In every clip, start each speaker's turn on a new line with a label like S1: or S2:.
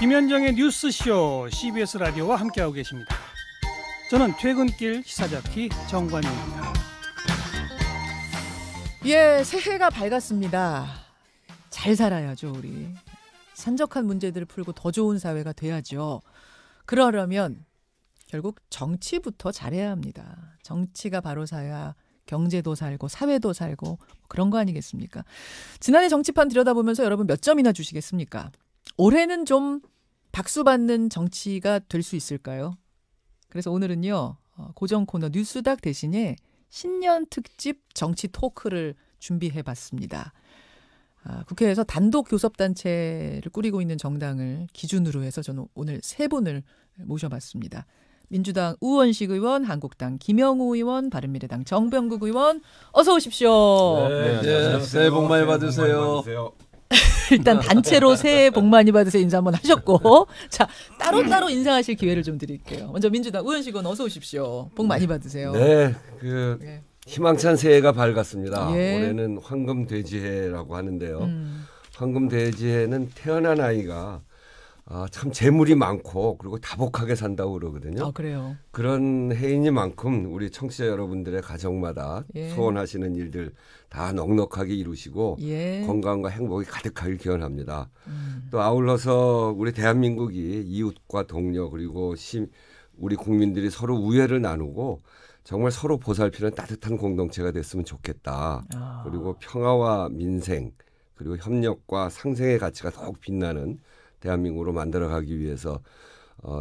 S1: 김현정의 뉴스쇼 CBS 라디오와 함께하고 계십니다. 저는 퇴근길 시사자키 정관용입니다.
S2: 예, 새해가 밝았습니다. 잘 살아야죠, 우리. 산적한 문제들을 풀고 더 좋은 사회가 돼야죠. 그러려면 결국 정치부터 잘해야 합니다. 정치가 바로 사야 경제도 살고 사회도 살고 그런 거 아니겠습니까? 지난해 정치판 들여다보면서 여러분 몇 점이나 주시겠습니까? 올해는 좀 박수 받는 정치가 될 수 있을까요? 그래서 오늘은요, 고정 코너 뉴스닥 대신에 신년 특집 정치 토크를 준비해봤습니다. 국회에서 단독 교섭단체를 꾸리고 있는 정당을 기준으로 해서 저는 오늘 세 분을 모셔봤습니다. 민주당 우원식 의원, 한국당 김영우 의원, 바른미래당 정병국 의원, 어서 오십시오.
S3: 네, 새해 복 많이 받으세요.
S2: 일단 단체로 새해 복 많이 받으세요 인사 한번 하셨고, 자 따로따로 인사하실 기회를 좀 드릴게요. 먼저 민주당 우원식 의원 어서 오십시오. 복 많이 받으세요.
S3: 네, 희망찬 새해가 밝았습니다.
S2: 예.
S3: 올해는 황금돼지해라고 하는데요. 황금돼지해는 태어난 아이가 참 재물이 많고 그리고 다복하게 산다고 그러거든요.
S2: 그래요.
S3: 그런 해이니만큼 우리 청취자 여러분들의 가정마다 소원하시는 일들 다 넉넉하게 이루시고 건강과 행복이 가득하길 기원합니다. 또 아울러서 우리 대한민국이 이웃과 동료 그리고 우리 국민들이 서로 우애를 나누고 정말 서로 보살피는 따뜻한 공동체가 됐으면 좋겠다. 그리고 평화와 민생 그리고 협력과 상생의 가치가 더욱 빛나는 대한민국으로 만들어가기 위해서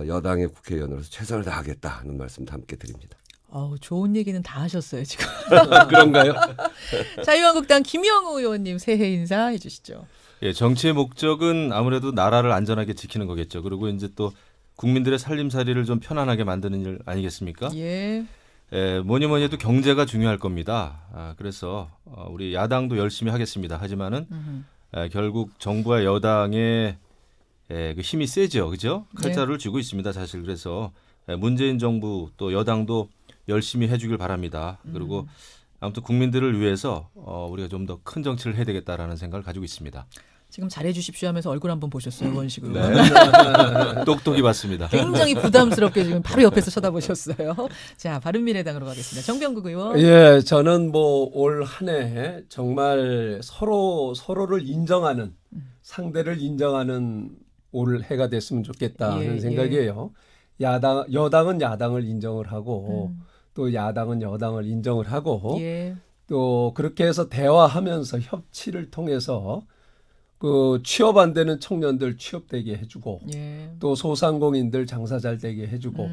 S3: 여당의 국회의원으로서 최선을 다하겠다 하는 말씀도 함께 드립니다.
S2: 좋은 얘기는 다 하셨어요 지금.
S3: 그런가요?
S2: 자유한국당 김영우 의원님 새해 인사해 주시죠.
S4: 예, 정치의 목적은 아무래도 나라를 안전하게 지키는 거겠죠. 그리고 이제 또 국민들의 살림살이를 좀 편안하게 만드는 일 아니겠습니까?
S2: 예.
S4: 뭐니 해도 경제가 중요할 겁니다. 그래서 우리 야당도 열심히 하겠습니다. 하지만은 결국 정부와 여당의 그 힘이 세죠, 그죠? 칼자루를 쥐고 있습니다, 사실. 그래서 문재인 정부 또 여당도 열심히 해주길 바랍니다. 그리고 아무튼 국민들을 위해서 우리가 좀 더 큰 정치를 해야 되겠다라는 생각을 가지고 있습니다.
S2: 지금 잘해주십시오 하면서 얼굴 한번 보셨어요, 원식 의원.
S4: 네. 똑똑히 봤습니다.
S2: 굉장히 부담스럽게 지금 바로 옆에서 쳐다보셨어요. 자, 바른미래당으로 가겠습니다. 정병국 의원.
S5: 예, 저는 올 한 해 정말 서로를 인정하는 상대를 인정하는 올 해가 됐으면 좋겠다는 생각이에요. 여당은 야당을 인정을 하고 또 야당은 여당을 인정을 하고 또 그렇게 해서 대화하면서 협치를 통해서 그 취업 안 되는 청년들 취업되게 해주고 또 소상공인들 장사 잘 되게 해주고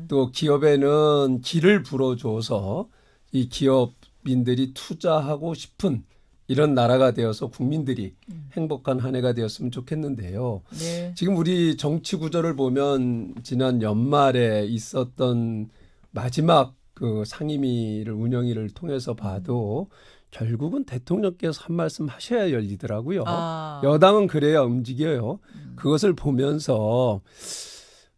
S5: 또 기업에는 길을 불어줘서 이 기업인들이 투자하고 싶은 이런 나라가 되어서 국민들이 행복한 한 해가 되었으면 좋겠는데요. 지금 우리 정치 구조를 보면 지난 연말에 있었던 마지막 그 상임위를 운영위를 통해서 봐도 결국은 대통령께서 한 말씀 하셔야 열리더라고요. 여당은 그래야 움직여요. 그것을 보면서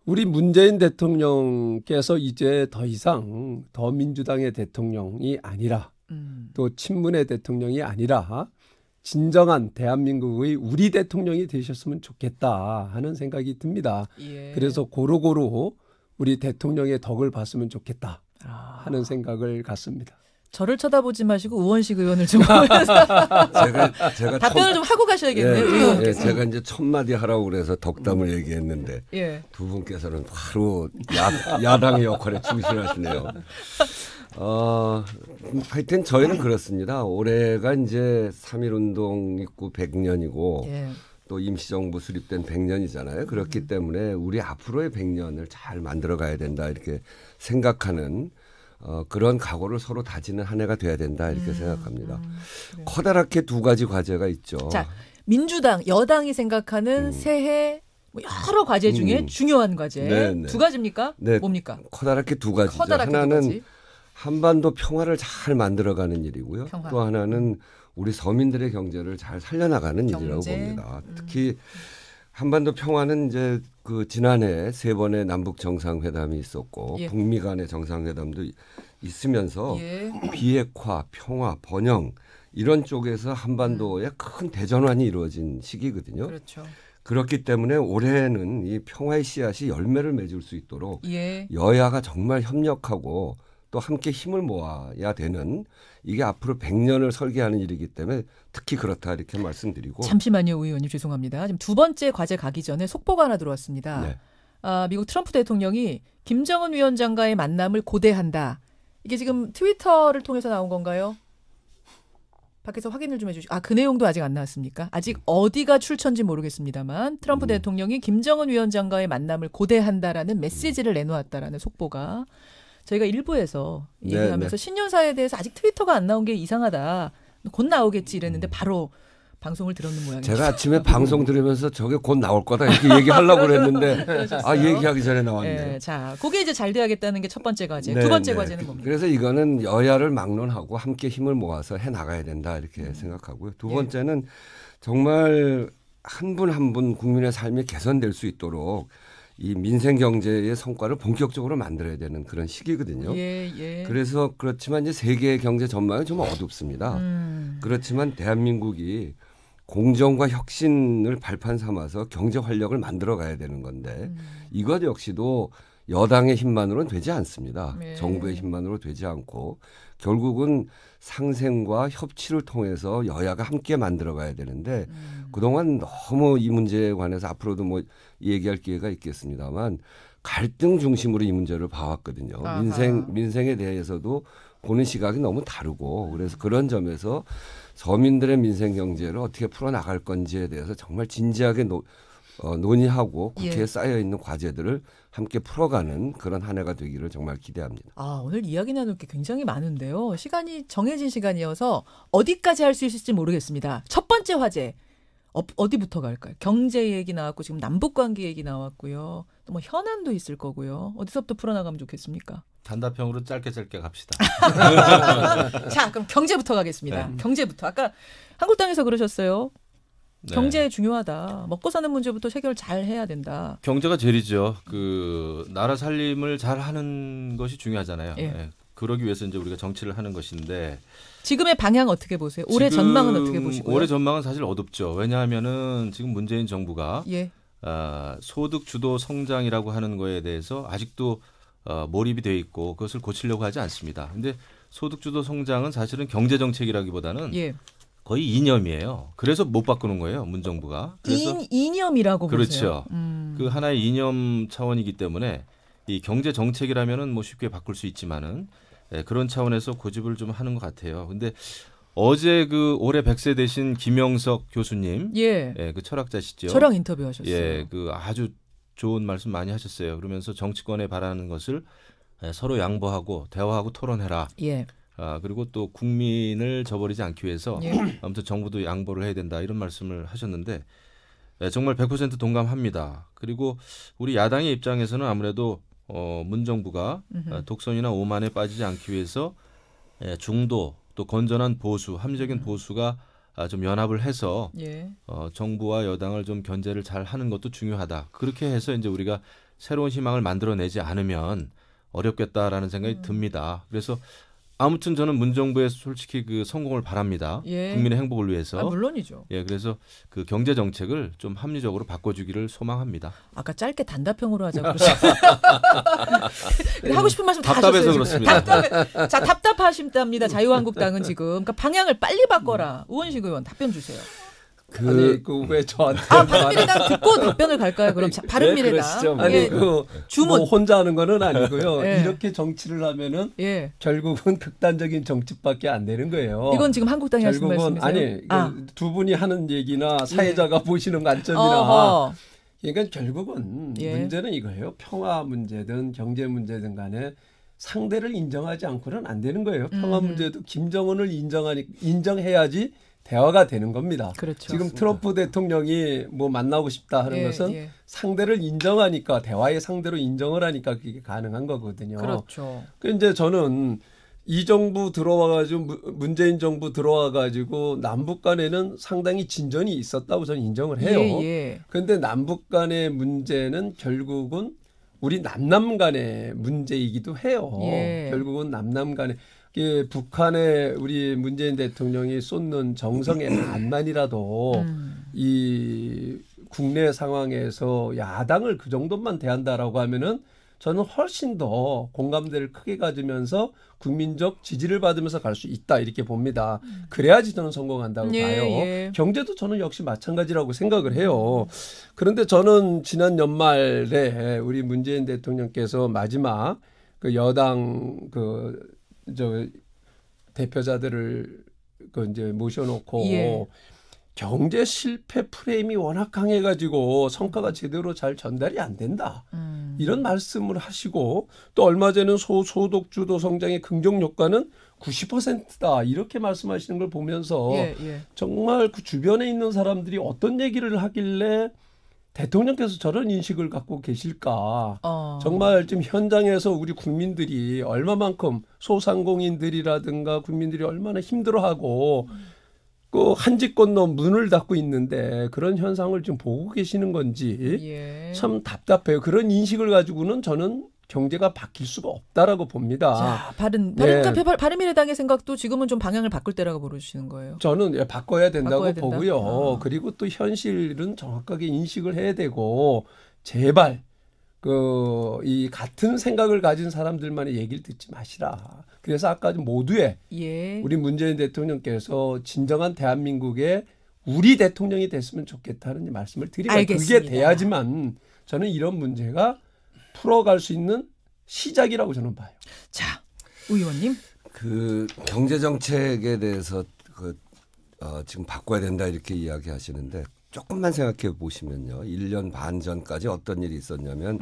S5: 우리 문재인 대통령께서 이제 더 이상 더 민주당의 대통령이 아니라 또 친문의 대통령이 아니라 진정한 대한민국의 우리 대통령이 되셨으면 좋겠다 하는 생각이 듭니다. 그래서 고루고루 우리 대통령의 덕을 봤으면 좋겠다 하는 생각을 갖습니다.
S2: 저를 쳐다보지 마시고 우원식 의원을 좀 보면서
S3: 제가
S2: 답변을 좀 하고 가셔야겠네요.
S3: 제가 이제 첫 마디 하라고 그래서 덕담을 얘기했는데 두 분께서는 바로 야당의 역할에 충실하시네요. 하여튼 저희는 그렇습니다. 올해가 이제 3.1운동 있고 100년이고 또 임시정부 수립된 100년이잖아요. 그렇기 때문에 우리 앞으로의 100년을 잘 만들어가야 된다 이렇게 생각하는 그런 각오를 서로 다지는 한 해가 돼야 된다 이렇게 생각합니다. 커다랗게 두 가지 과제가 있죠.
S2: 자, 민주당, 여당이 생각하는 새해 여러 과제 중에 중요한 과제 두 가지입니까? 뭡니까?
S3: 커다랗게 두 가지죠. 하나는 한반도 평화를 잘 만들어가는 일이고요. 또 하나는 우리 서민들의 경제를 잘 살려나가는 일이라고 봅니다. 특히 한반도 평화는 이제 그 지난해 3번의 남북 정상회담이 있었고 북미 간의 정상회담도 있으면서 비핵화, 평화, 번영 이런 쪽에서 한반도에 큰 대전환이 이루어진 시기거든요.
S2: 그렇죠.
S3: 그렇기 때문에 올해는 이 평화의 씨앗이 열매를 맺을 수 있도록 여야가 정말 협력하고 또 함께 힘을 모아야 되는 이게 앞으로 100년을 설계하는 일이기 때문에 특히 그렇다 이렇게 말씀드리고.
S2: 잠시만요, 의원님 죄송합니다. 지금 두 번째 과제 가기 전에 속보가 하나 들어왔습니다.
S3: 네.
S2: 미국 트럼프 대통령이 김정은 위원장과의 만남을 고대한다. 이게 지금 트위터를 통해서 나온 건가요? 밖에서 확인을 좀 해주시고. 그 내용도 아직 안 나왔습니까? 아직 어디가 출처인지 모르겠습니다만 트럼프 대통령이 김정은 위원장과의 만남을 고대한다라는 메시지를 내놓았다라는 속보가 저희가 일부에서 얘기하면서 신년사에 대해서 아직 트위터가 안 나온 게 이상하다. 곧 나오겠지 이랬는데 바로 방송을 들었는 모양이에요.
S3: 제가 아침에 방송 들으면서 저게 곧 나올 거다 이렇게 얘기하려고 그랬는데 얘기하기 전에 나왔네요.
S2: 네, 자, 그게 이제 잘 돼야겠다는 게 첫 번째 과제. 두 번째 과제는 뭡니까?
S3: 그래서 이거는 여야를 막론하고 함께 힘을 모아서 해 나가야 된다 이렇게 생각하고요. 두 번째는 정말 한 분 한 분 국민의 삶이 개선될 수 있도록 이 민생 경제의 성과를 본격적으로 만들어야 되는 그런 시기거든요. 그래서 그렇지만 이제 세계 경제 전망이 좀 어둡습니다. 그렇지만 대한민국이 공정과 혁신을 발판 삼아서 경제 활력을 만들어 가야 되는 건데 이것 역시도 여당의 힘만으로는 되지 않습니다. 정부의 힘만으로 되지 않고 결국은 상생과 협치를 통해서 여야가 함께 만들어 가야 되는데 그동안 너무 이 문제에 관해서 앞으로도 뭐 얘기할 기회가 있겠습니다만 갈등 중심으로 이 문제를 봐왔거든요. 민생에 대해서도 보는 시각이 너무 다르고 그래서 그런 점에서 서민들의 민생 경제를 어떻게 풀어나갈 건지에 대해서 정말 진지하게 논의하고 국회에 쌓여 있는 과제들을 함께 풀어가는 그런 한 해가 되기를 정말 기대합니다.
S2: 오늘 이야기 나눌 게 굉장히 많은데요. 시간이 정해진 시간이어서 어디까지 할 수 있을지 모르겠습니다. 첫 번째 화제 어디부터 갈까요? 경제 얘기 나왔고 지금 남북관계 얘기 나왔고요. 또 뭐 현안도 있을 거고요. 어디서부터 풀어나가면 좋겠습니까?
S4: 단답형으로 짧게 갑시다.
S2: 자, 그럼 경제부터 가겠습니다. 경제부터. 아까 한국당에서 그러셨어요. 경제 중요하다. 먹고 사는 문제부터 해결 잘 해야 된다.
S4: 경제가 제일이죠. 나라 살림을 잘 하는 것이 중요하잖아요. 그러기 위해서 이제 우리가 정치를 하는 것인데
S2: 지금의 방향 어떻게 보세요? 올해 전망은 어떻게 보시고요?
S4: 올해 전망은 사실 어둡죠. 왜냐하면은 지금 문재인 정부가 소득 주도 성장이라고 하는 거에 대해서 아직도 몰입이 돼 있고 그것을 고치려고 하지 않습니다. 근데 소득 주도 성장은 사실은 경제 정책이라기보다는 거의 이념이에요. 그래서 못 바꾸는 거예요, 문정부가. 그래서
S2: 이념이라고
S4: 그렇죠.
S2: 보세요.
S4: 그 하나의 이념 차원이기 때문에 이 경제 정책이라면은 뭐 쉽게 바꿀 수 있지만은 그런 차원에서 고집을 좀 하는 것 같아요. 근데 어제 올해 100세 되신 김영석 교수님, 그 철학자시죠.
S2: 저랑 인터뷰하셨어요.
S4: 아주 좋은 말씀 많이 하셨어요. 그러면서 정치권에 바라는 것을 서로 양보하고 대화하고 토론해라. 그리고 또 국민을 저버리지 않기 위해서 아무튼 정부도 양보를 해야 된다 이런 말씀을 하셨는데 정말 100% 동감합니다. 그리고 우리 야당의 입장에서는 아무래도 문정부가 독선이나 오만에 빠지지 않기 위해서 중도 또 건전한 보수, 합리적인 보수가 좀 연합을 해서 정부와 여당을 좀 견제를 잘 하는 것도 중요하다. 그렇게 해서 이제 우리가 새로운 희망을 만들어내지 않으면 어렵겠다라는 생각이 듭니다. 그래서 아무튼 저는 문정부의 솔직히 성공을 바랍니다. 국민의 행복을 위해서.
S2: 물론이죠.
S4: 그래서 경제 정책을 좀 합리적으로 바꿔주기를 소망합니다.
S2: 아까 짧게 단답형으로 하자고 그러셨어요. 하고 싶은 말씀 다
S4: 답답해서
S2: 하셨어요.
S4: 그렇습니다.
S2: 자, 답답하십답니다. 자유한국당은 지금. 그러니까 방향을 빨리 바꿔라. 우원식 의원 답변 주세요.
S5: 왜 저한테?
S2: 바른미래당 듣고 답변을 갈까요? 그럼 바른미래당.
S5: 주문 혼자 하는 거는 아니고요. 이렇게 정치를 하면은 결국은 극단적인 정치밖에 안 되는 거예요.
S2: 이건 지금 한국당이 하신 말씀이세요?
S5: 두 분이 하는 얘기나 사회자가 보시는 관점이나. 그러니까 결국은 문제는 이거예요. 평화 문제든 경제 문제든 간에 상대를 인정하지 않고는 안 되는 거예요. 평화 문제도 김정은을 인정해야지. 대화가 되는 겁니다.
S2: 그렇죠.
S5: 지금 트럼프 대통령이 뭐 만나고 싶다 하는 것은 상대를 인정하니까 대화의 상대로 인정을 하니까 그게 가능한 거거든요.
S2: 그렇죠.
S5: 이제 저는 이 정부 들어와가지고 문재인 정부 들어와가지고 남북 간에는 상당히 진전이 있었다고 저는 인정을 해요. 그런데 남북 간의 문제는 결국은 우리 남남 간의 문제이기도 해요. 결국은 남남 간의 북한에 우리 문재인 대통령이 쏟는 정성의 반만이라도 이 국내 상황에서 야당을 그 정도만 대한다라고 하면은 저는 훨씬 더 공감대를 크게 가지면서 국민적 지지를 받으면서 갈 수 있다 이렇게 봅니다. 그래야지 저는 성공한다고 봐요.
S2: 예.
S5: 경제도 저는 역시 마찬가지라고 생각을 해요. 그런데 저는 지난 연말에 우리 문재인 대통령께서 마지막 그 여당 대표자들을 이제 모셔놓고
S2: 예.
S5: 경제 실패 프레임이 워낙 강해가지고 성과가 제대로 잘 전달이 안 된다. 이런 말씀을 하시고 또 얼마 전에 소득주도 성장의 긍정 효과는 90%다. 이렇게 말씀하시는 걸 보면서 정말 그 주변에 있는 사람들이 어떤 얘기를 하길래 대통령께서 저런 인식을 갖고 계실까. 정말 지금 현장에서 우리 국민들이 얼마만큼 소상공인들이라든가 국민들이 얼마나 힘들어하고 그 한집 건너 문을 닫고 있는데 그런 현상을 좀 보고 계시는 건지 참 답답해요. 그런 인식을 가지고는 저는 경제가 바뀔 수가 없다라고 봅니다.
S2: 자, 바른미래당의 생각도 지금은 좀 방향을 바꿀 때라고 보여주시는 거예요.
S5: 저는 바꿔야 된다고 보고요. 그리고 또 현실은 정확하게 인식을 해야 되고 제발 이 같은 생각을 가진 사람들만의 얘기를 듣지 마시라. 그래서 아까 모두의 우리 문재인 대통령께서 진정한 대한민국의 우리 대통령이 됐으면 좋겠다는 말씀을 드리면 그게 돼야지만 저는 이런 문제가 풀어갈 수 있는 시작이라고 저는 봐요.
S2: 자, 의원님.
S3: 그 경제 정책에 대해서 지금 바꿔야 된다 이렇게 이야기하시는데 조금만 생각해 보시면요. 1년 반 전까지 어떤 일이 있었냐면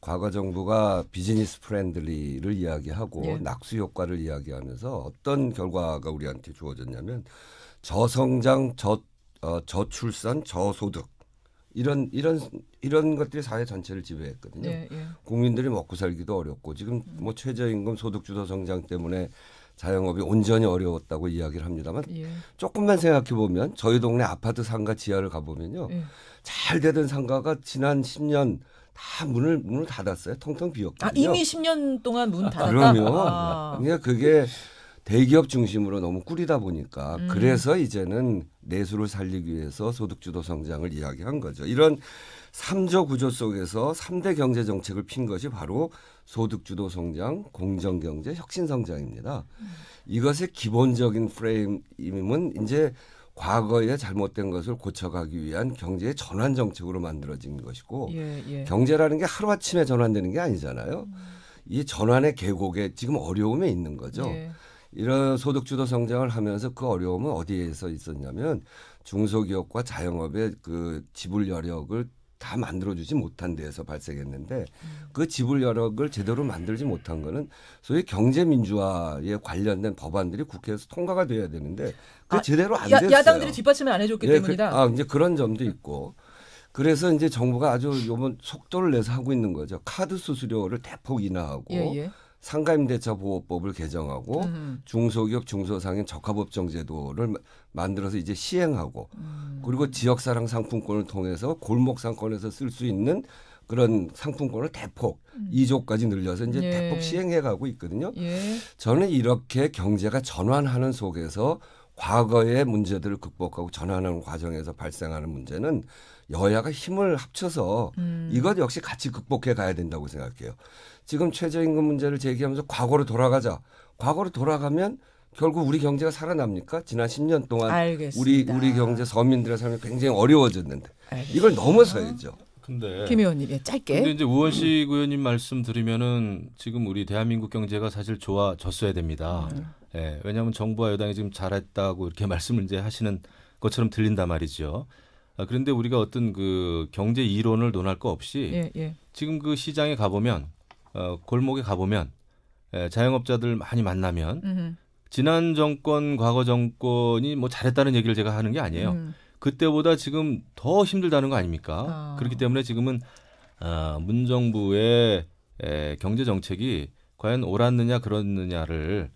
S3: 과거 정부가 비즈니스 프렌들리를 이야기하고 낙수 효과를 이야기하면서 어떤 결과가 우리한테 주어졌냐면 저성장, 저출산, 저소득 이런 것들이 사회 전체를 지배했거든요. 국민들이 먹고 살기도 어렵고 지금 뭐 최저임금 소득주도 성장 때문에 자영업이 온전히 어려웠다고 이야기를 합니다만 조금만 생각해 보면 저희 동네 아파트 상가 지하를 가보면요. 잘 되던 상가가 지난 10년 다 문을 닫았어요. 텅텅 비었거든요.
S2: 이미 10년 동안 문 닫았다?
S3: 그러면 그러니까 그게 대기업 중심으로 너무 꾸리다 보니까 그래서 이제는 내수를 살리기 위해서 소득주도 성장을 이야기한 거죠. 이런 3조 구조 속에서 3대 경제 정책을 핀 것이 바로 소득주도 성장, 공정경제, 혁신성장입니다. 이것의 기본적인 프레임은 이제 과거에 잘못된 것을 고쳐가기 위한 경제의 전환 정책으로 만들어진 것이고 경제라는 게 하루아침에 전환되는 게 아니잖아요. 이 전환의 계곡에 지금 어려움에 있는 거죠. 이런 소득주도 성장을 하면서 그 어려움은 어디에서 있었냐면 중소기업과 자영업의 그 지불 여력을 다 만들어주지 못한 데에서 발생했는데 그 지불 여력을 제대로 만들지 못한 거는 소위 경제민주화에 관련된 법안들이 국회에서 통과가 돼야 되는데 그게 제대로 안 됐어요.
S2: 야당들이 뒷받침을 안 해줬기 때문이다.
S3: 이제 그런 점도 있고 그래서 이제 정부가 아주 요번 속도를 내서 하고 있는 거죠. 카드 수수료를 대폭 인하하고 상가임대차 보호법을 개정하고 중소기업 중소상인 적합업종 제도를 만들어서 이제 시행하고 그리고 지역사랑 상품권을 통해서 골목 상권에서 쓸 수 있는 그런 상품권을 대폭 2조까지 늘려서 이제 대폭 시행해 가고 있거든요. 저는 이렇게 경제가 전환하는 속에서 과거의 문제들을 극복하고 전환하는 과정에서 발생하는 문제는 여야가 힘을 합쳐서 이것 역시 같이 극복해 가야 된다고 생각해요. 지금 최저임금 문제를 제기하면서 과거로 돌아가자. 과거로 돌아가면 결국 우리 경제가 살아납니까? 지난 10년 동안 우리 경제 서민들의 삶이 굉장히 어려워졌는데 이걸 넘어서야죠.
S4: 근데
S2: 김 의원님 짧게.
S4: 근데 이제 우원식 의원님 말씀 들으면은 지금 우리 대한민국 경제가 사실 좋아졌어야 됩니다. 왜냐하면 정부와 여당이 지금 잘했다고 이렇게 말씀을 이제 하시는 것처럼 들린단 말이죠. 그런데 우리가 어떤 그 경제 이론을 논할 거 없이 지금 그 시장에 가보면 골목에 가보면 자영업자들 많이 만나면 지난 정권, 과거 정권이 뭐 잘했다는 얘기를 제가 하는 게 아니에요. 그때보다 지금 더 힘들다는 거 아닙니까? 그렇기 때문에 지금은 문정부의 경제 정책이 과연 옳았느냐 그렇느냐를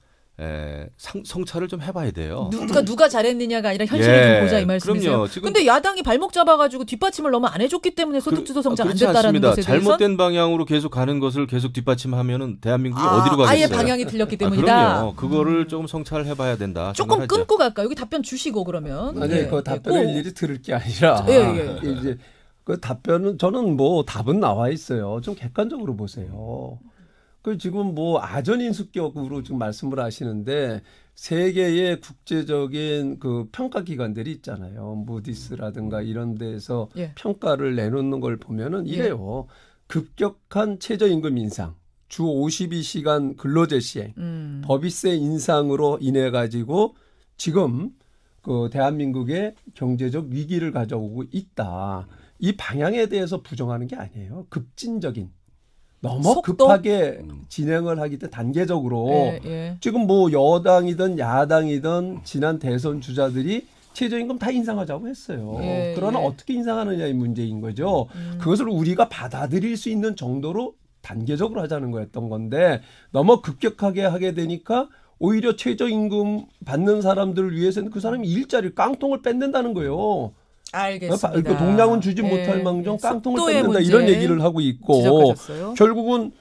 S4: 성찰을 좀 해봐야 돼요.
S2: 누가 잘했느냐가 아니라 현실을 좀 보자 이 말씀이세요.
S4: 그럼요. 지금
S2: 근데 야당이 발목 잡아가지고 뒷받침을 너무 안 해줬기 때문에 소득주도 성장 안 됐다라는
S4: 않습니다.
S2: 것에 대해서
S4: 잘못된 방향으로 계속 가는 것을 계속 뒷받침하면은 대한민국이 어디로 가겠어요?
S2: 아예 방향이 틀렸기 때문이다.
S4: 그럼요. 그거를 조금 성찰을 해봐야 된다.
S2: 조금
S4: 생각하죠.
S2: 끊고 갈까요? 여기 답변 주시고 그러면.
S5: 아니 그 답변을 일일이 들을 게 아니라 이제 그 답변은 저는 뭐 답은 나와 있어요. 좀 객관적으로 보세요. 그 지금 뭐 아전인수격으로 지금 말씀을 하시는데 세계의 국제적인 그 평가 기관들이 있잖아요. 무디스라든가 이런 데서
S2: 예.
S5: 평가를 내놓는 걸 보면은 이래요. 급격한 최저임금 인상, 주 52시간 근로제 시행, 법인세 인상으로 인해 가지고 지금 그 대한민국의 경제적 위기를 가져오고 있다. 이 방향에 대해서 부정하는 게 아니에요. 급진적인. 너무
S2: 속도?
S5: 급하게 진행을 하기 때문에 단계적으로 지금 뭐 여당이든 야당이든 지난 대선 주자들이 최저임금 다 인상하자고 했어요. 그러나 어떻게 인상하느냐의 문제인 거죠. 그것을 우리가 받아들일 수 있는 정도로 단계적으로 하자는 거였던 건데 너무 급격하게 하게 되니까 오히려 최저임금 받는 사람들을 위해서는 그 사람이 일자리를 깡통을 뺏는다는 거예요.
S2: 알겠습니다.
S5: 동량은 주지 못할 망정 깡통을 뺏는다 이런 얘기를 하고 있고
S2: 지적하셨어요?
S5: 결국은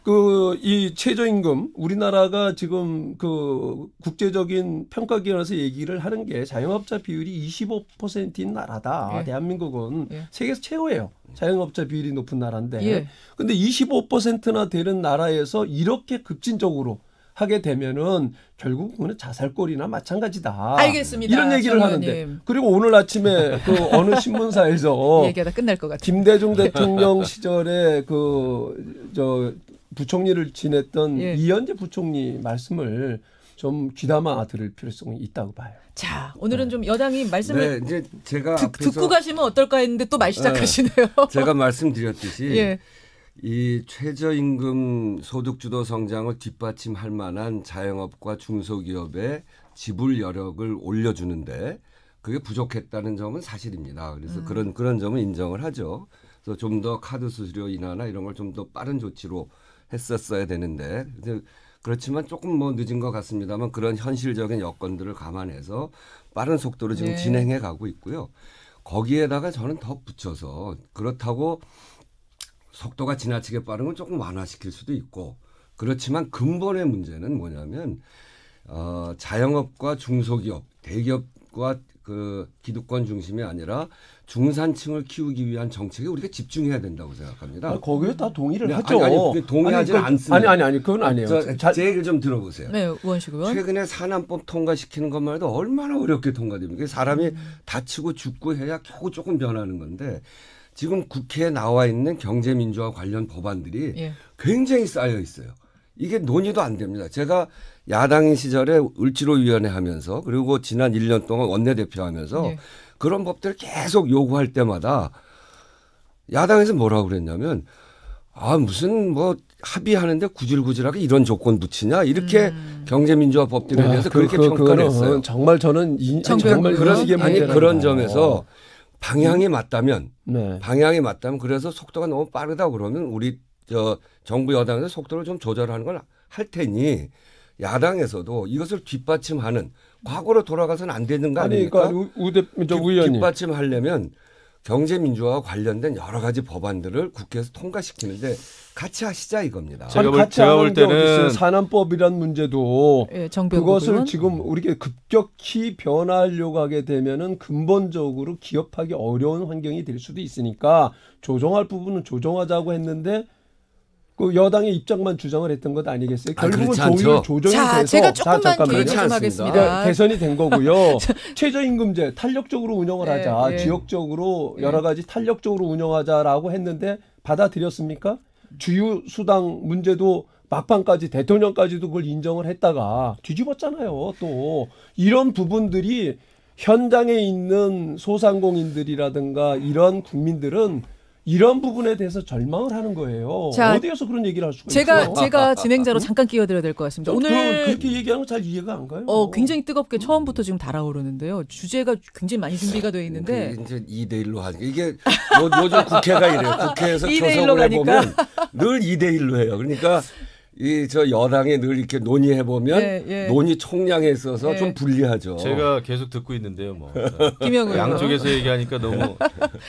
S5: 그 이 최저임금 우리나라가 지금 그 국제적인 평가기관에서 얘기를 하는 게 자영업자 비율이 25%인 나라다. 대한민국은 세계에서 최고예요. 자영업자 비율이 높은 나라인데 근데 25%나 되는 나라에서 이렇게 급진적으로 하게 되면은 결국은 자살골이나 마찬가지다.
S2: 알겠습니다.
S5: 이런 얘기를 하는데 그리고 오늘 아침에 그 어느 신문사에서
S2: 얘기하다 끝날 것 같아요.
S5: 김대중 대통령 시절에 그 저 부총리를 지냈던 이현재 부총리 말씀을 좀 귀담아 들을 필요성이 있다고 봐요.
S2: 자, 오늘은 좀 여당이 말씀을
S3: 이제 제가
S2: 듣고 가시면 어떨까 했는데 또 말 시작하시네요.
S3: 제가 말씀드렸듯이 이 최저임금 소득주도 성장을 뒷받침할 만한 자영업과 중소기업의 지불 여력을 올려주는데 그게 부족했다는 점은 사실입니다. 그래서 그런 점은 인정을 하죠. 그래서 좀 더 카드 수수료 인하나 이런 걸 좀 더 빠른 조치로 했었어야 되는데 그렇지만 조금 뭐 늦은 것 같습니다만 그런 현실적인 여건들을 감안해서 빠른 속도로 지금 진행해 가고 있고요. 거기에다가 저는 더 붙여서 그렇다고 속도가 지나치게 빠른 건 조금 완화시킬 수도 있고 그렇지만 근본의 문제는 뭐냐면 자영업과 중소기업, 대기업과 그 기득권 중심이 아니라 중산층을 키우기 위한 정책에 우리가 집중해야 된다고 생각합니다.
S5: 거기에 다 동의를 하죠.
S3: 아니 동의하지는 않습니다.
S5: 아니 그건 아니에요.
S3: 제 얘기를 좀 들어보세요.
S2: 네, 우원식 의원.
S3: 최근에 산안법 통과시키는 것만 해도 얼마나 어렵게 통과됩니까? 사람이 다치고 죽고 해야 겨우 조금 변하는 건데 지금 국회에 나와 있는 경제민주화 관련 법안들이 굉장히 쌓여 있어요. 이게 논의도 안 됩니다. 제가 야당인 시절에 을지로위원회 하면서 그리고 지난 1년 동안 원내대표 하면서 그런 법들을 계속 요구할 때마다 야당에서 뭐라고 그랬냐면 무슨 뭐 합의하는데 구질구질하게 이런 조건 붙이냐 이렇게 경제민주화 법들에 대해서 그렇게 평가를 했어요.
S5: 정말 저는 정말
S3: 그런 점에서 방향이 맞다면 그래서 속도가 너무 빠르다 그러면 우리 정부 여당에서 속도를 좀 조절하는 걸 할 테니 야당에서도 이것을 뒷받침하는 과거로 돌아가서는 안 되는 거 아닙니까? 뒷받침하려면 경제민주화와 관련된 여러 가지 법안들을 국회에서 통과시키는데 같이 하시자 이겁니다.
S4: 제가 볼 때는
S5: 산안법이란 문제도 그것을
S2: 의원?
S5: 지금 우리가 급격히 변화하려고 하게 되면은 근본적으로 기업하기 어려운 환경이 될 수도 있으니까 조정할 부분은 조정하자고 했는데 그 여당의 입장만 주장을 했던 것 아니겠어요? 결국은 조정이 돼서
S2: 제가 조금만 개입 좀 하겠습니다.
S5: 개선이 된 거고요. 최저임금제 탄력적으로 운영을 하자. 지역적으로 여러 가지 탄력적으로 운영하자라고 했는데 받아들였습니까? 주유 수당 문제도 막판까지 대통령까지도 그걸 인정을 했다가 뒤집었잖아요. 또 이런 부분들이 현장에 있는 소상공인들이라든가 이런 국민들은 이런 부분에 대해서 절망을 하는 거예요.
S2: 자,
S5: 어디에서 그런 얘기를 할 수가 있어요?
S2: 제가 진행자로 잠깐 끼어들어야 될 것 같습니다. 오늘
S5: 그렇게 얘기하는 거 잘 이해가 안 가요.
S2: 굉장히 뜨겁게 처음부터 지금 달아오르는데요. 주제가 굉장히 많이 준비가 되어 있는데
S3: 이제 2대1로 하니까 이게 요즘 국회가 이래요. 국회에서 초석을 해보면 늘 2대1로 해요. 그러니까 저 여당에 늘 이렇게 논의해 보면 논의 총량에 있어서 좀 불리하죠.
S4: 제가 계속 듣고 있는데요, 뭐
S2: 김영우
S4: 양쪽에서 얘기하니까 너무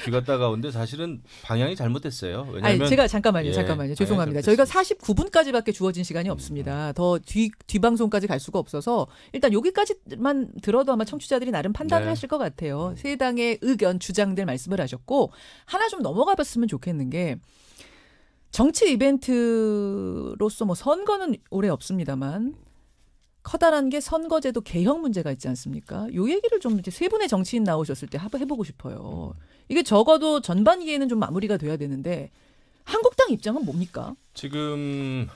S4: 귀가 따가운데 사실은 방향이 잘못됐어요. 왜냐하면
S2: 제가 잠깐만요. 죄송합니다. 저희가 49분까지밖에 주어진 시간이 없습니다. 더 뒤방송까지 갈 수가 없어서 일단 여기까지만 들어도 아마 청취자들이 나름 판단을 하실 것 같아요. 세 당의 의견, 주장들 말씀을 하셨고 하나 좀 넘어가 봤으면 좋겠는 게 정치 이벤트로서 뭐 선거는 올해 없습니다만 커다란 게 선거제도 개혁 문제가 있지 않습니까? 요 얘기를 좀 이제 세 분의 정치인 나오셨을 때 한번 해보고 싶어요. 이게 적어도 전반기에는 좀 마무리가 돼야 되는데 한국당 입장은 뭡니까?
S4: 지금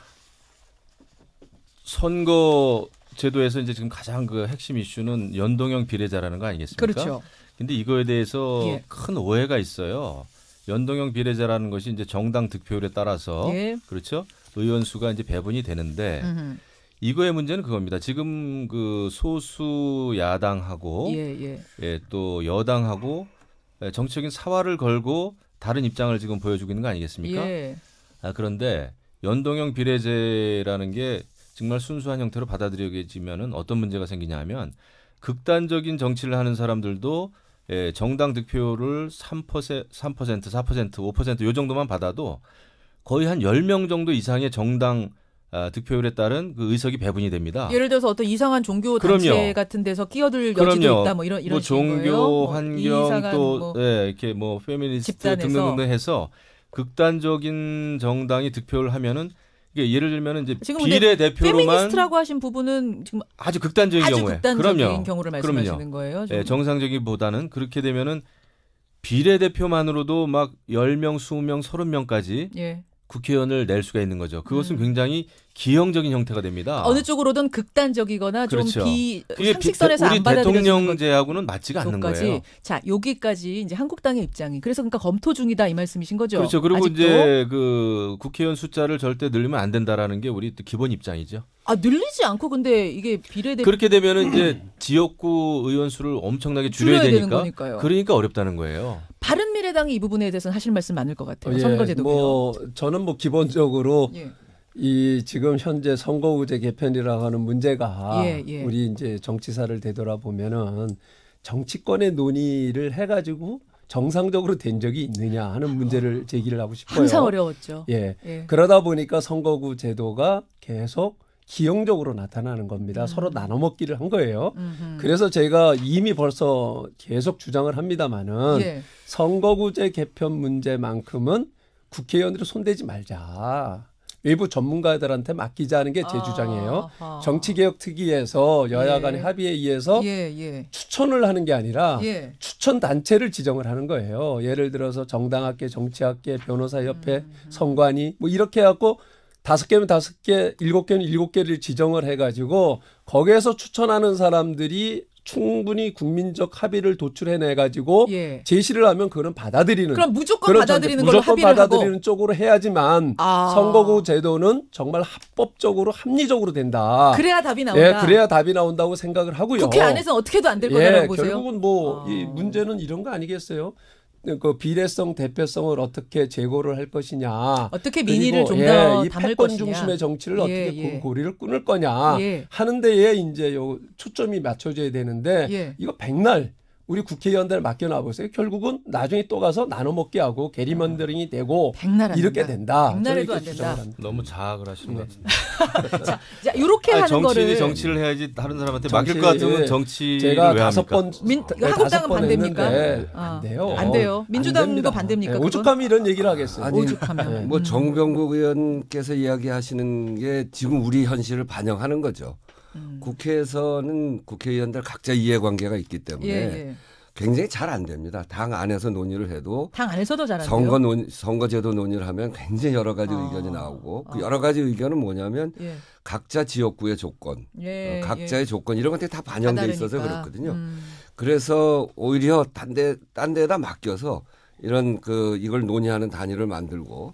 S4: 선거 제도에서 이제 지금 가장 그 핵심 이슈는 연동형 비례자라는 거 아니겠습니까?
S2: 그렇죠.
S4: 근데 이거에 대해서 큰 오해가 있어요. 연동형 비례자라는 것이 이제 정당 득표율에 따라서 그렇죠. 의원 수가 이제 배분이 되는데 이거의 문제는 그겁니다. 지금 그 소수 야당하고 또 여당하고 정치적인 사활을 걸고 다른 입장을 지금 보여주고 있는 거 아니겠습니까? 그런데 연동형 비례제라는 게 정말 순수한 형태로 받아들여지면은 어떤 문제가 생기냐 하면 극단적인 정치를 하는 사람들도 정당 득표를 3%, 4%, 5% 요 정도만 받아도 거의 한 10명 정도 이상의 정당 득표율에 따른 그 의석이 배분이 됩니다.
S2: 예를 들어서 어떤 이상한 종교 단체 같은 데서 끼어들 여지도 있다 뭐 이런
S4: 뭐 종교,
S2: 거예요?
S4: 환경 또 이렇게 뭐 페미니스트 등등 해서 극단적인 정당이 득표를 하면은 이게 예를 들면 이제 비례대표로만
S2: 페미니스트라고 하신 부분은 지금
S4: 아주 극단적인 경우에
S2: 극단적인 경우를 말씀하시는 거예요.
S4: 정상적이보다는 그렇게 되면은 비례대표만으로도 막 10명, 20명, 30명까지 국회의원을 낼 수가 있는 거죠. 그것은 굉장히 기형적인 형태가 됩니다.
S2: 어느 쪽으로든 극단적이거나
S4: 그렇죠.
S2: 좀 상식선에서 안 받아들여지는
S4: 우리 대통령제하고는 맞지가 않는 거예요.
S2: 자, 여기까지 이제 한국당의 입장이 그래서 그러니까 검토 중이다 이 말씀이신 거죠.
S4: 그렇죠. 그리고
S2: 아직도?
S4: 이제 그 국회의원 숫자를 절대 늘리면 안 된다라는 게 우리 기본 입장이죠.
S2: 늘리지 않고 근데 이게 비례대표
S4: 그렇게 되면은 이제 지역구 의원 수를 엄청나게 줄여야 되니까 그러니까 어렵다는 거예요.
S2: 바른미래당이 이 부분에 대해서는 하실 말씀 많을 것 같아요. 선거제도
S5: 저는 기본적으로 이 지금 현재 선거구제 개편이라고 하는 문제가 우리 이제 정치사를 되돌아보면은 정치권의 논의를 해가지고 정상적으로 된 적이 있느냐 하는 문제를 제기를 하고 싶어요.
S2: 항상 어려웠죠.
S5: 그러다 보니까 선거구 제도가 계속 기형적으로 나타나는 겁니다. 서로 나눠먹기를 한 거예요. 그래서 제가 이미 벌써 계속 주장을 합니다마는 선거구제 개편 문제만큼은 국회의원들이 손대지 말자. 외부 전문가들한테 맡기자는 게 제 주장이에요. 정치개혁특위에서 여야 간의 합의에 의해서 추천을 하는 게 아니라 추천 단체를 지정을 하는 거예요. 예를 들어서 정당학계, 정치학계, 변호사협회, 선관위 뭐 이렇게 해갖고 5개면 5개, 7개면 7개를 지정을 해가지고 거기에서 추천하는 사람들이 충분히 국민적 합의를 도출해내가지고 제시를 하면 그거는 받아들이는.
S2: 그럼 무조건 받아들이는 걸로 합의를
S5: 받아들이는 쪽으로 해야지만 선거구 제도는 정말 합법적으로 합리적으로 된다.
S2: 그래야 답이 나온다.
S5: 그래야 답이 나온다고 생각을 하고요.
S2: 국회 안에서 어떻게도 안 될 거라고 보세요.
S5: 결국은 이 문제는 이런 거 아니겠어요? 그 비례성, 대표성을 어떻게 제고를 할 것이냐.
S2: 어떻게 민의를 좀 더
S5: 이
S2: 담을
S5: 패권
S2: 것이냐.
S5: 중심의 정치를 어떻게 고리를 끊을 거냐 하는 데에 이제 초점이 맞춰져야 되는데 이거 백날 우리 국회의원들 맡겨놔 보세요. 결국은 나중에 또 가서 나눠 먹게 하고 게리먼더링이 되고 이렇게 된다.
S2: 백날에도 안 된다.
S4: 너무 자학을 하시는 것 같은데.
S2: 자, 이렇게 하는 거를
S4: 정치를 해야지 다른 사람한테 맡길 것 같으면 정치를
S5: 제가
S4: 왜 합니까?
S5: 5번
S2: 한국당은 반대입니까?
S5: 안 돼요.
S2: 안 돼요. 민주당도 반대입니까?
S5: 오죽하면 이런 얘기를 하겠어요.
S2: 오죽하면.
S3: 뭐 정병국 의원께서 이야기하시는 게 지금 우리 현실을 반영하는 거죠. 국회에서는 국회의원들 각자 이해관계가 있기 때문에 굉장히 잘 안 됩니다. 당 안에서 논의를 해도
S2: 당 안에서도 잘 안 돼요.
S3: 선거제도 논의를 하면 굉장히 여러 가지 의견이 나오고 그 여러 가지 의견은 뭐냐면 각자 지역구의 조건, 각자의 조건 이런 것들이 다 반영돼 있어서 그렇거든요. 그래서 오히려 딴 데다 맡겨서 이런 이걸 논의하는 단위를 만들고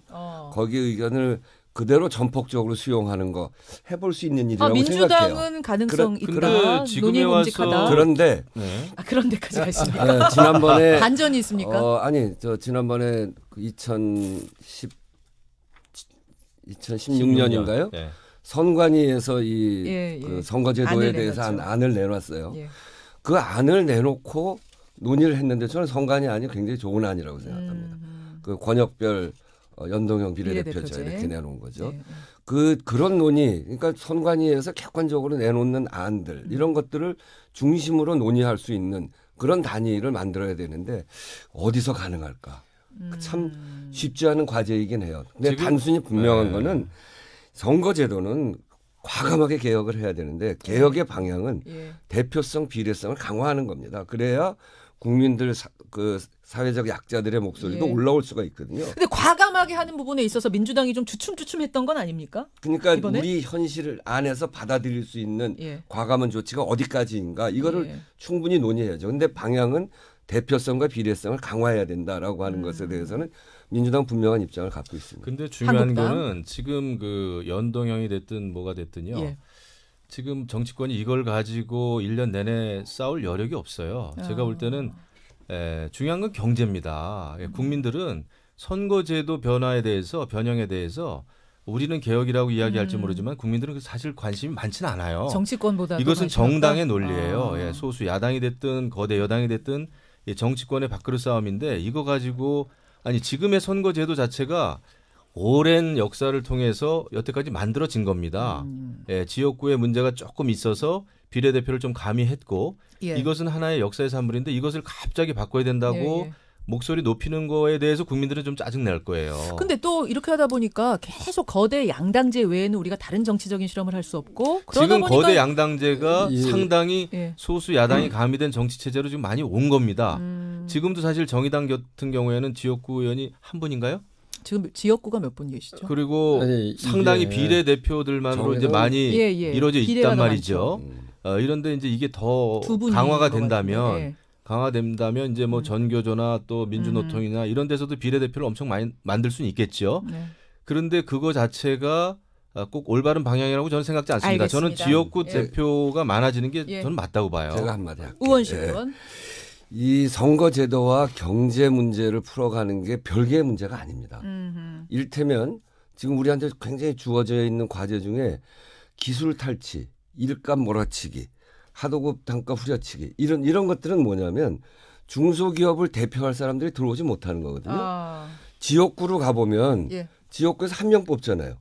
S3: 거기 의견을 그대로 전폭적으로 수용하는 거 해볼 수 있는 일이라고 생각해요.
S2: 민주당은 가능성 있다. 논의 묵직하다.
S3: 그런데
S2: 그런 데까지 가십니까?
S3: 지난번에
S2: 반전이 있습니까?
S3: 지난번에 2016년인가요? 선관위에서 그 선거제도에 대해서 안을 내놨어요. 그 안을 내놓고 논의를 했는데 저는 선관위 안이 굉장히 좋은 안이라고 생각합니다. 그 권역별 연동형 비례대표제 이렇게 내놓은 거죠. 그런 논의, 그러니까 선관위에서 객관적으로 내놓는 안들 이런 것들을 중심으로 논의할 수 있는 그런 단위를 만들어야 되는데 어디서 가능할까? 참 쉽지 않은 과제이긴 해요. 근데 단순히 분명한 거는 선거제도는 과감하게 개혁을 해야 되는데 개혁의 방향은 대표성, 비례성을 강화하는 겁니다. 그래야 국민들 그 사회적 약자들의 목소리도 올라올 수가 있거든요.
S2: 근데 과감하게 하는 부분에 있어서 민주당이 좀 주춤주춤했던 건 아닙니까?
S3: 그러니까 이번에? 우리 현실 안에서 받아들일 수 있는 과감한 조치가 어디까지인가 이거를 충분히 논의해야죠. 근데 방향은 대표성과 비례성을 강화해야 된다라고 하는 것에 대해서는 민주당 분명한 입장을 갖고 있습니다.
S4: 근데 중요한 거는 지금 그 연동형이 됐든 뭐가 됐든요. 지금 정치권이 이걸 가지고 1년 내내 싸울 여력이 없어요. 제가 볼 때는 중요한 건 경제입니다. 국민들은 선거제도 변화에 대해서 변형에 대해서 우리는 개혁이라고 이야기할지 모르지만 국민들은 사실 관심이 많지는 않아요.
S2: 정치권보다
S4: 이것은 정당의 논리예요. 소수 야당이 됐든 거대 여당이 됐든 정치권의 밥그릇 싸움인데 이거 가지고 아니 지금의 선거제도 자체가 오랜 역사를 통해서 여태까지 만들어진 겁니다. 지역구에 문제가 조금 있어서 비례대표를 좀 가미했고 이것은 하나의 역사의 산물인데 이것을 갑자기 바꿔야 된다고 목소리 높이는 거에 대해서 국민들은 좀 짜증낼 거예요.
S2: 근데 또 이렇게 하다 보니까 계속 거대 양당제 외에는 우리가 다른 정치적인 실험을 할 수 없고
S4: 지금 거대 양당제가 상당히 소수 야당이 가미된 정치체제로 지금 많이 온 겁니다. 지금도 사실 정의당 같은 경우에는 지역구 의원이 한 분인가요?
S2: 지금 지역구가 몇 분 계시죠?
S4: 그리고 상당히 비례대표들만으로 이제 많이 이루어져 있단 말이죠. 이런데 이제 이게 더 강화가 된다면 이제 뭐 전교조나 또 민주노총이나 이런 데서도 비례대표를 엄청 많이 만들 수는 있겠죠. 그런데 그거 자체가 꼭 올바른 방향이라고 저는 생각지 않습니다.
S2: 알겠습니다.
S4: 저는 지역구 대표가 많아지는 게 저는 맞다고 봐요.
S3: 제가 한마디 할게요.
S2: 우원식 의원.
S3: 이 선거제도와 경제 문제를 풀어가는 게 별개의 문제가 아닙니다. 이를테면 지금 우리한테 굉장히 주어져 있는 과제 중에 기술 탈취, 일감 몰아치기, 하도급 단가 후려치기 이런 것들은 뭐냐면 중소기업을 대표할 사람들이 들어오지 못하는 거거든요. 지역구로 가보면 지역구에서 한 명 뽑잖아요.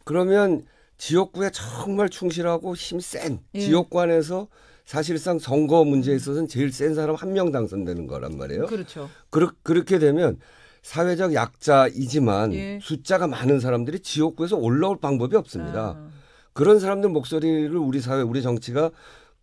S3: 그러면 지역구에 정말 충실하고 힘센 지역구 안에서 사실상 선거 문제에 있어서는 제일 센 사람 한 명 당선되는 거란 말이에요.
S2: 그렇죠.
S3: 그렇게 되면 사회적 약자이지만 숫자가 많은 사람들이 지역구에서 올라올 방법이 없습니다. 그런 사람들 목소리를 우리 사회, 우리 정치가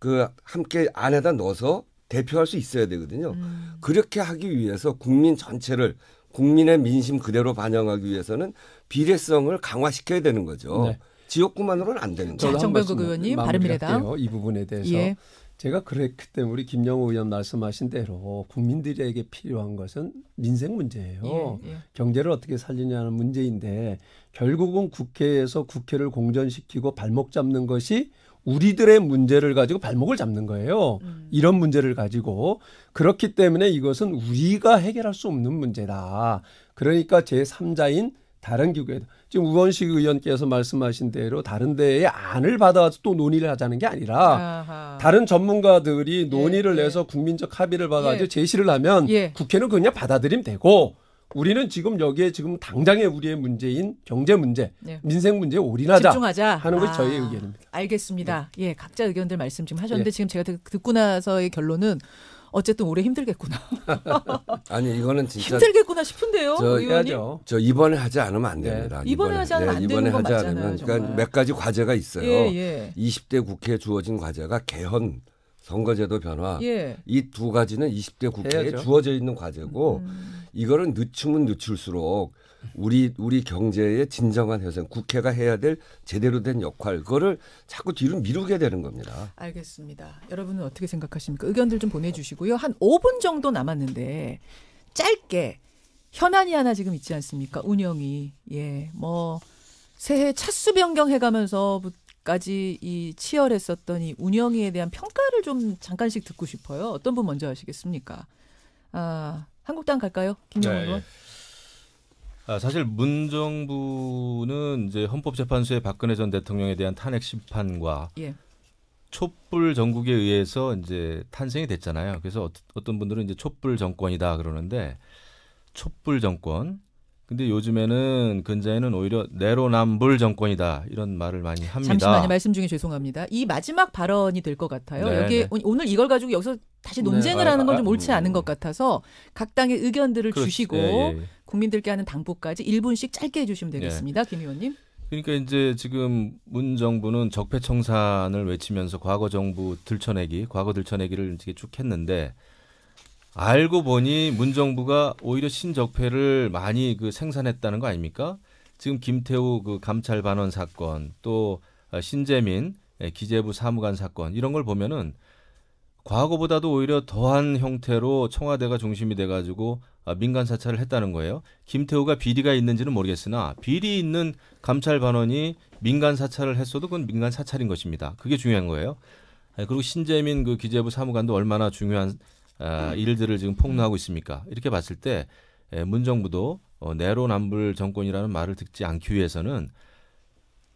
S3: 그 함께 안에다 넣어서 대표할 수 있어야 되거든요. 그렇게 하기 위해서 국민 전체를 국민의 민심 그대로 반영하기 위해서는 비례성을 강화시켜야 되는 거죠. 지역구만으로는 안 되는 거죠.
S2: 정병국 의원님, 바른미래당.
S5: 이 부분에 대해서 제가 그랬기 때문에 우리 김영우 의원 말씀하신 대로 국민들에게 필요한 것은 민생 문제예요. 경제를 어떻게 살리냐는 문제인데 결국은 국회에서 국회를 공전시키고 발목 잡는 것이 우리들의 문제를 가지고 발목을 잡는 거예요. 이런 문제를 가지고. 그렇기 때문에 이것은 우리가 해결할 수 없는 문제다. 그러니까 제3자인 다른 기구에 지금 우원식 의원께서 말씀하신 대로 다른 데의 안을 받아서 또 논의를 하자는 게 아니라 다른 전문가들이 논의를 내서 국민적 합의를 봐가지고 제시를 하면 국회는 그냥 받아들이면 되고 우리는 지금 여기에 지금 당장의 우리의 문제인 경제 문제, 민생 문제에 올인하자
S2: 집중하자.
S5: 하는 것이 저희의 의견입니다.
S2: 알겠습니다. 각자 의견들 말씀 지금 하셨는데 지금 제가 듣고 나서의 결론은 어쨌든 올해 힘들겠구나.
S3: 아니 이거는 진짜
S2: 힘들겠구나 싶은데요. 의원님.
S3: 저 이번에 하지 않으면 안 됩니다.
S2: 이번에 하지 않으면 안 되는 건 맞잖아요.
S3: 그러니까 몇 가지 과제가 있어요. 20대 국회에 주어진 과제가 개헌, 선거제도 변화. 이 두 가지는 20대 국회에 해야죠. 주어져 있는 과제고 이거는 늦추면 늦출수록 우리 경제의 진정한 회생, 국회가 해야 될 제대로 된 역할, 그거를 자꾸 뒤로 미루게 되는 겁니다.
S2: 알겠습니다. 여러분은 어떻게 생각하십니까? 의견들 좀 보내주시고요. 한 5분 정도 남았는데 짧게 현안이 하나 지금 있지 않습니까? 운영이 뭐 새해 차수 변경해가면서까지 이 치열했었던 이 운영위에 대한 평가를 좀 잠깐씩 듣고 싶어요. 어떤 분 먼저 하시겠습니까? 한국당 갈까요? 김영우 의원.
S4: 네.
S2: 5분 정도 남았는데 짧게 현안이 하나 지금 있지 않습니까? 운영이 뭐 새해 차수 변경해가면서까지 이 치열했었던 이 운영위에 대한 평가를 좀 잠깐씩 듣고 싶어요. 어떤 분 먼저 하시겠습니까? 한국당 갈까요? 김영우 의원.
S4: 사실 문정부는 이제 헌법재판소의 박근혜 전 대통령에 대한 탄핵 심판과
S2: 예.
S4: 촛불 정국에 의해서 이제 탄생이 됐잖아요. 그래서 어떤 분들은 이제 촛불 정권이다 그러는데 촛불 정권. 근데 요즘에는 근자에는 오히려 내로남불 정권이다 이런 말을 많이 합니다.
S2: 잠시만요. 말씀 중에 죄송합니다. 이 마지막 발언이 될 것 같아요.
S4: 네,
S2: 여기
S4: 네.
S2: 오늘 이걸 가지고 여기서 다시 논쟁을 하는 건 좀 옳지 않은 것 같아서 각 당의 의견들을 주시고
S4: 예.
S2: 국민들께 하는 당부까지 1분씩 짧게 해주시면 되겠습니다. 김 의원님.
S4: 그러니까 이제 지금 문 정부는 적폐청산을 외치면서 과거 정부 과거 들춰내기를 이렇게 쭉 했는데 알고 보니 문 정부가 오히려 신적폐를 많이 생산했다는 거 아닙니까? 지금 김태우 감찰 반원 사건 또 신재민 기재부 사무관 사건 이런 걸 보면은 과거보다도 오히려 더한 형태로 청와대가 중심이 돼가지고 민간 사찰을 했다는 거예요. 김태우가 비리가 있는지는 모르겠으나 비리 있는 감찰 반원이 민간 사찰을 했어도 그건 민간 사찰인 것입니다. 그게 중요한 거예요. 그리고 신재민 기재부 사무관도 얼마나 중요한 일들을 지금 폭로하고 있습니까? 이렇게 봤을 때 문정부도 내로남불 정권이라는 말을 듣지 않기 위해서는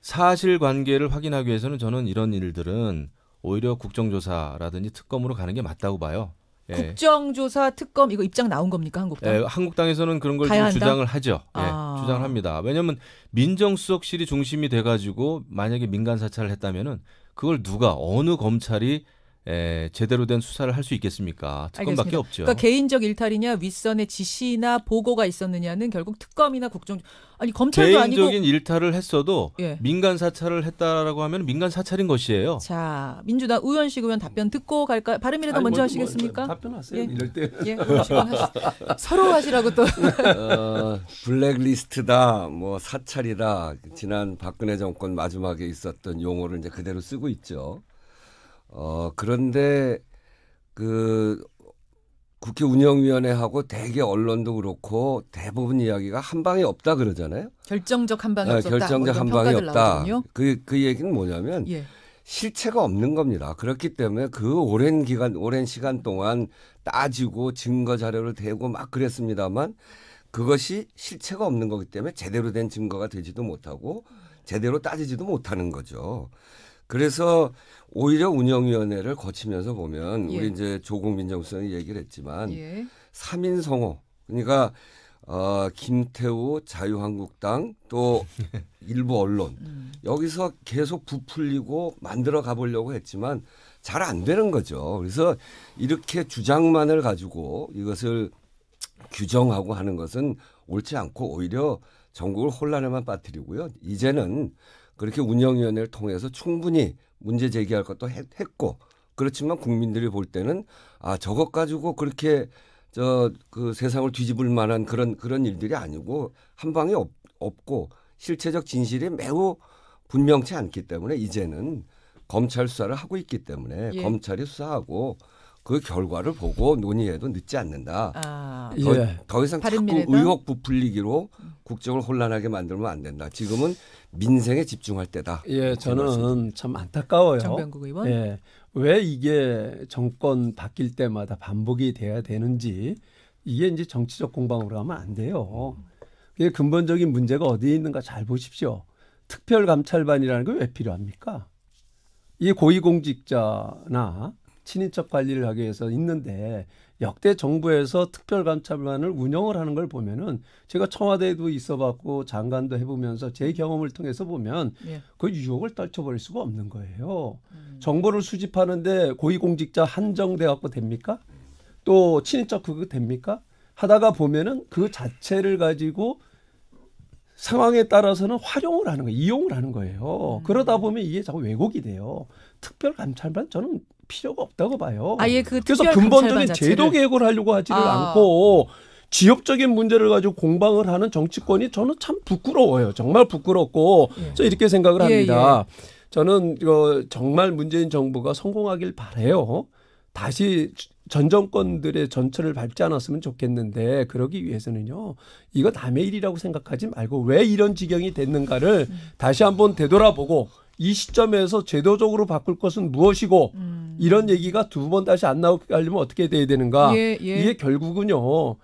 S4: 사실관계를 확인하기 위해서는 저는 이런 일들은 오히려 국정조사라든지 특검으로 가는 게 맞다고 봐요. 예.
S2: 국정조사 특검 이거 입장 나온 겁니까 한국당?
S4: 예, 한국당에서는 그런 걸 지금 주장을 하죠. 예, 주장을 합니다. 왜냐하면 민정수석실이 중심이 돼가지고 만약에 민간 사찰을 했다면은 그걸 누가 어느 검찰이 제대로 된 수사를 할 수 있겠습니까? 특검밖에
S2: 알겠습니다.
S4: 없죠.
S2: 그러니까 개인적 일탈이냐 윗선의 지시나 보고가 있었느냐는 결국 특검이나 검찰도 아니고
S4: 개인적인 일탈을 했어도
S2: 예.
S4: 민간 사찰을 했다라고 하면 민간 사찰인 것이에요.
S2: 자, 민주당 우현식 의원 답변 듣고 갈까요? 바른미래당 먼저 하시겠습니까?
S5: 답변하세요.
S2: 예.
S5: 이럴 때.
S2: 예, 서로 하시라고 또.
S3: 블랙리스트다, 사찰이다. 지난 박근혜 정권 마지막에 있었던 용어를 이제 그대로 쓰고 있죠. 그런데 국회 운영위원회하고 대개 언론도 그렇고 대부분 이야기가 한 방이 없다 그러잖아요.
S2: 결정적 한 방이 없었다.
S3: 결정적 한 방이 없다.
S2: 나오거든요.
S3: 그 얘기는 뭐냐면
S2: 예.
S3: 실체가 없는 겁니다. 그렇기 때문에 오랜 시간 동안 따지고 증거 자료를 대고 막 그랬습니다만 그것이 실체가 없는 거기 때문에 제대로 된 증거가 되지도 못하고 제대로 따지지도 못하는 거죠. 그래서 오히려 운영위원회를 거치면서 보면 우리 이제 조국 민정수석이 얘기를 했지만 3인 성호 그러니까 김태우 자유한국당 또 일부 언론 여기서 계속 부풀리고 만들어 가보려고 했지만 잘 안 되는 거죠. 그래서 이렇게 주장만을 가지고 이것을 규정하고 하는 것은 옳지 않고 오히려 전국을 혼란에만 빠뜨리고요. 이제는 그렇게 운영위원회를 통해서 충분히 문제 제기할 것도 했고 그렇지만 국민들이 볼 때는 저것 가지고 그렇게 세상을 뒤집을 만한 그런 일들이 아니고 한 방이 없고 실체적 진실이 매우 분명치 않기 때문에 이제는 검찰 수사를 하고 있기 때문에 검찰이 수사하고 그 결과를 보고 논의해도 늦지 않는다. 더 이상 자꾸 의혹 부풀리기로 국정을 혼란하게 만들면 안 된다. 지금은 민생에 집중할 때다.
S5: 예, 저는 참 안타까워요.
S2: 정병국 의원.
S5: 예, 왜 이게 정권 바뀔 때마다 반복이 돼야 되는지 이게 이제 정치적 공방으로 가면 안 돼요. 이게 근본적인 문제가 어디에 있는가 잘 보십시오. 특별감찰반이라는 게 왜 필요합니까? 이 고위공직자나 친인척 관리를 하기 위해서 있는데 역대 정부에서 특별감찰반을 운영을 하는 걸 보면은 제가 청와대에도 있어봤고 장관도 해보면서 제 경험을 통해서 보면 그 유혹을 떨쳐버릴 수가 없는 거예요. 정보를 수집하는데 고위공직자 한정돼 갖고 됩니까? 또 친인척 그거 됩니까? 하다가 보면은 그 자체를 가지고 상황에 따라서는 활용을 하는 거예요. 이용을 하는 거예요. 그러다 보면 이게 자꾸 왜곡이 돼요. 특별감찰반 저는 필요가 없다고 봐요.
S2: 그래서
S5: 근본적인 제도 개혁을 하려고 하지를 않고 지역적인 문제를 가지고 공방을 하는 정치권이 저는 참 부끄러워요. 정말 부끄럽고 저 이렇게 생각을 합니다. 저는 정말 문재인 정부가 성공하길 바라요. 다시 전 정권들의 전철을 밟지 않았으면 좋겠는데 그러기 위해서는요. 이거 남의 일이라고 생각하지 말고 왜 이런 지경이 됐는가를 다시 한번 되돌아보고 이 시점에서 제도적으로 바꿀 것은 무엇이고 이런 얘기가 두 번 다시 안 나오게 하려면 어떻게 돼야 되는가. 이게 결국은요.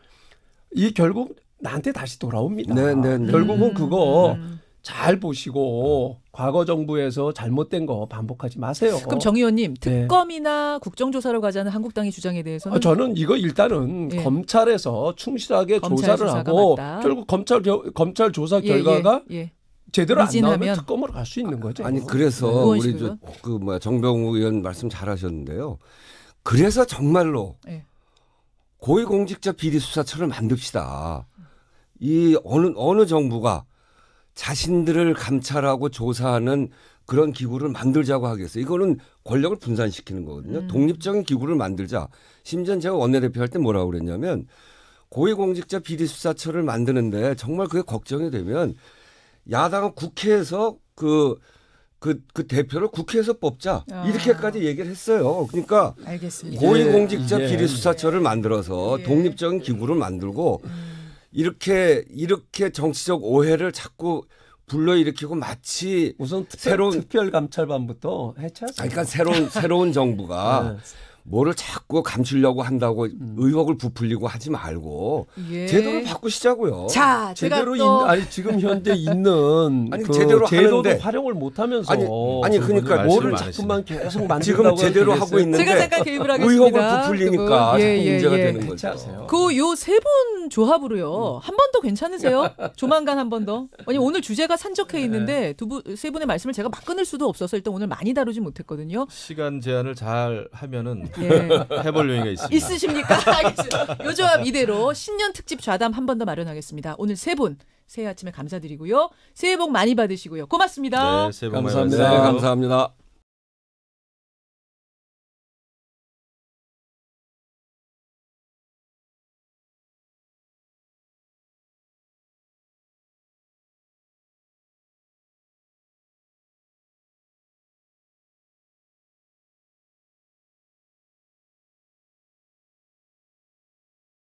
S5: 결국 나한테 다시 돌아옵니다.
S3: 네.
S5: 결국은 그거 잘 보시고 과거 정부에서 잘못된 거 반복하지 마세요.
S2: 그럼 정 의원님 특검이나 국정조사로 가자는 한국당의 주장에 대해서는
S5: 저는 이거 일단은 검찰에서 충실하게 조사를 하고
S2: 맞다.
S5: 결국 검찰 조사 결과가 제대로 안 나오면 특검으로 갈 수 있는 거죠.
S3: 아니 그래서 우리 정병우 의원 말씀 잘하셨는데요. 그래서 정말로 고위공직자 비리수사처를 만듭시다. 이 어느 정부가 자신들을 감찰하고 조사하는 그런 기구를 만들자고 하겠어요. 이거는 권력을 분산시키는 거거든요. 독립적인 기구를 만들자. 심지어 제가 원내대표 할 때 뭐라고 그랬냐면 고위공직자 비리수사처를 만드는데 정말 그게 걱정이 되면 야당은 국회에서 그 대표를 국회에서 뽑자. 이렇게까지 얘기를 했어요. 그러니까
S2: 알겠습니다.
S3: 고위공직자 비리수사처를 만들어서 독립적인 기구를 만들고 이렇게 정치적 오해를 자꾸 불러일으키고 마치
S5: 우선 특별감찰반부터 해체하세요.
S3: 그러니까 새로운 정부가 뭐를 자꾸 감추려고 한다고 의혹을 부풀리고 하지 말고 제도를 바꾸시자고요.
S2: 자,
S5: 제대로 지금 현재 있는
S3: 제대로
S5: 제도도
S3: 하는데
S5: 활용을 못하면서
S3: 아니 그러니까
S5: 뭐를 자꾸만 계속 만든다고
S3: 지금 제대로 하고 있는데
S2: 제가 잠깐 개입을 하겠습니다.
S3: 의혹을 부풀리니까 문제가 되는 거죠.
S2: 요 세 분 조합으로요. 한 번 더 괜찮으세요? 조만간 한 번 더. 아니 오늘 주제가 산적해 있는데 세 분의 말씀을 제가 막 끊을 수도 없어서 일단 오늘 많이 다루지 못했거든요.
S4: 시간 제한을 잘 하면은 해볼 용의가 있습니다.
S2: 있으십니까? 알겠습니다. 요 조합 이대로 신년 특집 좌담 한 번 더 마련하겠습니다. 오늘 세 분 새해 아침에 감사드리고요. 새해 복 많이 받으시고요. 고맙습니다.
S4: 네, 새해 복 많이
S5: 감사합니다.
S4: 받으세요.
S3: 감사합니다.